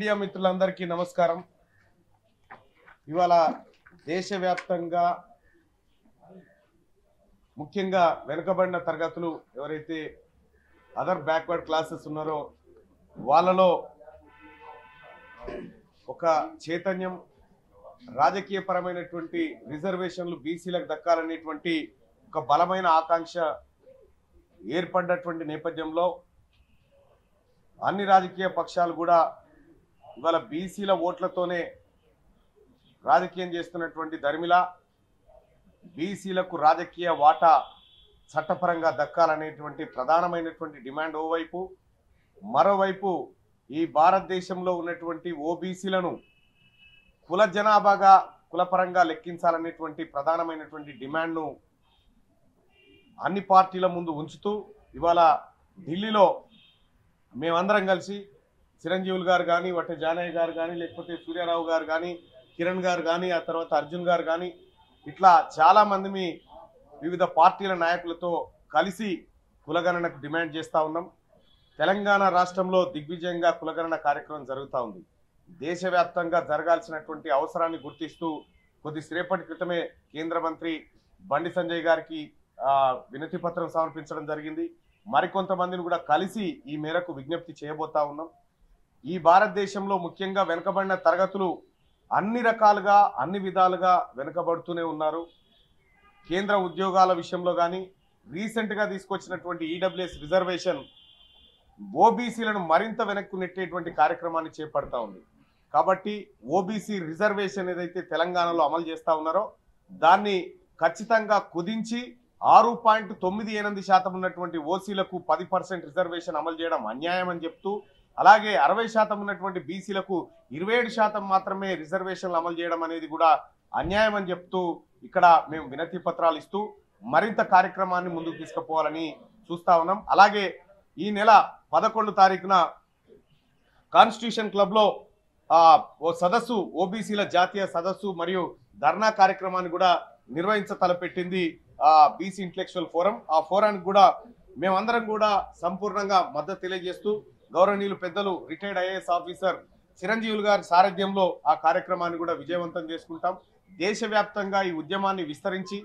Media మిత్రులందరికీ నమస్కారం. ఇవాళ దేశవ్యాప్తంగా ముఖ్యంగా వెనుకబడిన తరగతులు ఎవరైతే అదర్ బ్యాక్వర్డ్ క్లాసెస్ ఉన్నారో వాళ్ళలో ఒక చైతన్యం, రాజకీయ పరమైనటువంటి రిజర్వేషన్లు బీసీలకు దక్కాలనేటువంటి ఒక బలమైన ఆకాంక్ష ఏర్పడ్డటువంటి నేపథ్యంలో అన్ని రాజకీయ పక్షాలు కూడా ఇవాళ బీసీల ఓట్లతోనే రాజకీయం చేస్తున్నటువంటి ధర్మిల బీసీలకు రాజకీయ వాటా చట్టపరంగా దక్కాలనేటువంటి ప్రధానమైనటువంటి డిమాండ్ ఓవైపు, మరోవైపు ఈ భారతదేశంలో ఉన్నటువంటి ఓబీసీలను కుల జనాభాగా కులపరంగా లెక్కించాలనేటువంటి ప్రధానమైనటువంటి డిమాండ్ను అన్ని పార్టీల ముందు ఉంచుతూ ఇవాళ ఢిల్లీలో మేమందరం కలిసి చిరంజీవులు గారు కానీ, వట్టే జానయ్య గారు కానీ, లేకపోతే సూర్యారావు గారు కానీ, కిరణ్ గారు కానీ, ఆ తర్వాత అర్జున్ గారు కానీ, ఇట్లా చాలామంది వివిధ పార్టీల నాయకులతో కలిసి కులగణనకు డిమాండ్ చేస్తూ ఉన్నాం. తెలంగాణ రాష్ట్రంలో దిగ్విజయంగా కులగణన కార్యక్రమం జరుగుతూ ఉంది. దేశవ్యాప్తంగా జరగాల్సినటువంటి అవసరాన్ని గుర్తిస్తూ కొద్దిసేపటి క్రితమే కేంద్ర మంత్రి బండి సంజయ్ గారికి వినతి పత్రం సమర్పించడం జరిగింది. మరికొంతమందిని కూడా కలిసి ఈ మేరకు విజ్ఞప్తి చేయబోతా ఉన్నాం. ఈ భారతదేశంలో ముఖ్యంగా వెనుకబడిన తరగతులు అన్ని రకాలుగా అన్ని విధాలుగా వెనుకబడుతూనే ఉన్నారు. కేంద్ర ఉద్యోగాల విషయంలో కానీ, రీసెంట్గా తీసుకొచ్చినటువంటి ఈడబ్ల్యూఎస్ రిజర్వేషన్ ఓబీసీలను మరింత వెనక్కు నెట్టేటువంటి కార్యక్రమాన్ని చేపడతా ఉంది. కాబట్టి ఓబీసీ రిజర్వేషన్ ఏదైతే తెలంగాణలో అమలు చేస్తూ ఉన్నారో దాన్ని ఖచ్చితంగా కుదించి 6.98% ఉన్నటువంటి ఓసీలకు 10% రిజర్వేషన్ అమలు చేయడం అన్యాయం అని చెప్తూ, అలాగే 60% ఉన్నటువంటి బీసీలకు 27% మాత్రమే రిజర్వేషన్లు అమలు చేయడం అనేది కూడా అన్యాయం అని చెప్తూ ఇక్కడ మేము వినతి పత్రాలు ఇస్తూ మరింత కార్యక్రమాన్ని ముందుకు తీసుకుపోవాలని చూస్తా ఉన్నాం. అలాగే ఈ నెల 11 తారీఖున కాన్స్టిట్యూషన్ క్లబ్లో ఓ సదస్సు, ఓబీసీల జాతీయ సదస్సు మరియు ధర్నా కార్యక్రమాన్ని కూడా తలపెట్టింది బీసీ ఇంటలెక్చువల్ ఫోరం. ఆ ఫోరానికి కూడా మేమందరం కూడా సంపూర్ణంగా మద్దతు తెలియజేస్తూ గౌరవనీయులు పెద్దలు రిటైర్డ్ ఐఏఎస్ ఆఫీసర్ చిరంజీవులు గారి సారథ్యంలో ఆ కార్యక్రమాన్ని కూడా విజయవంతం చేసుకుంటాం. దేశవ్యాప్తంగా ఈ ఉద్యమాన్ని విస్తరించి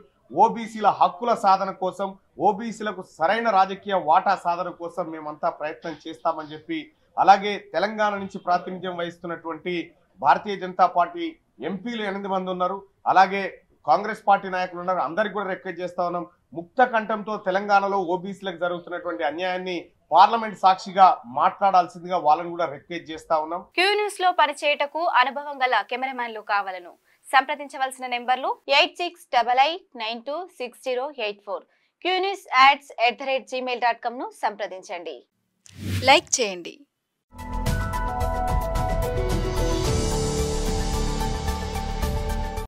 ఓబీసీల హక్కుల సాధన కోసం, ఓబీసీలకు సరైన రాజకీయ వాటా సాధన కోసం మేమంతా ప్రయత్నం చేస్తామని చెప్పి, అలాగే తెలంగాణ నుంచి ప్రాతినిధ్యం వహిస్తున్నటువంటి భారతీయ జనతా పార్టీ ఎంపీలు 8 మంది ఉన్నారు, అలాగే కాంగ్రెస్ పార్టీ నాయకులు ఉన్నారు. అందరికి కూడా రిక్వెస్ట్ చేస్తా ఉన్నాం, ముక్త కంఠంతో తెలంగాణలో ఓబీసీలకు జరుగుతున్నటువంటి అన్యాయాన్ని పార్లమెంట్ సాక్షిగా మాట్లాడాల్సిందిగా వాళ్ళని కూడా రిక్వెస్ట్ చేస్తా ఉన్నాం. క్యూ న్యూస్ లో పనిచేయటకు అనుభవం గల కెమెరామెన్లు కావాలను సంప్రదించవలసిన నెంబర్లు 8688926084. qnews@gmail.com ను సంప్రదించండి. లైక్ చేయండి.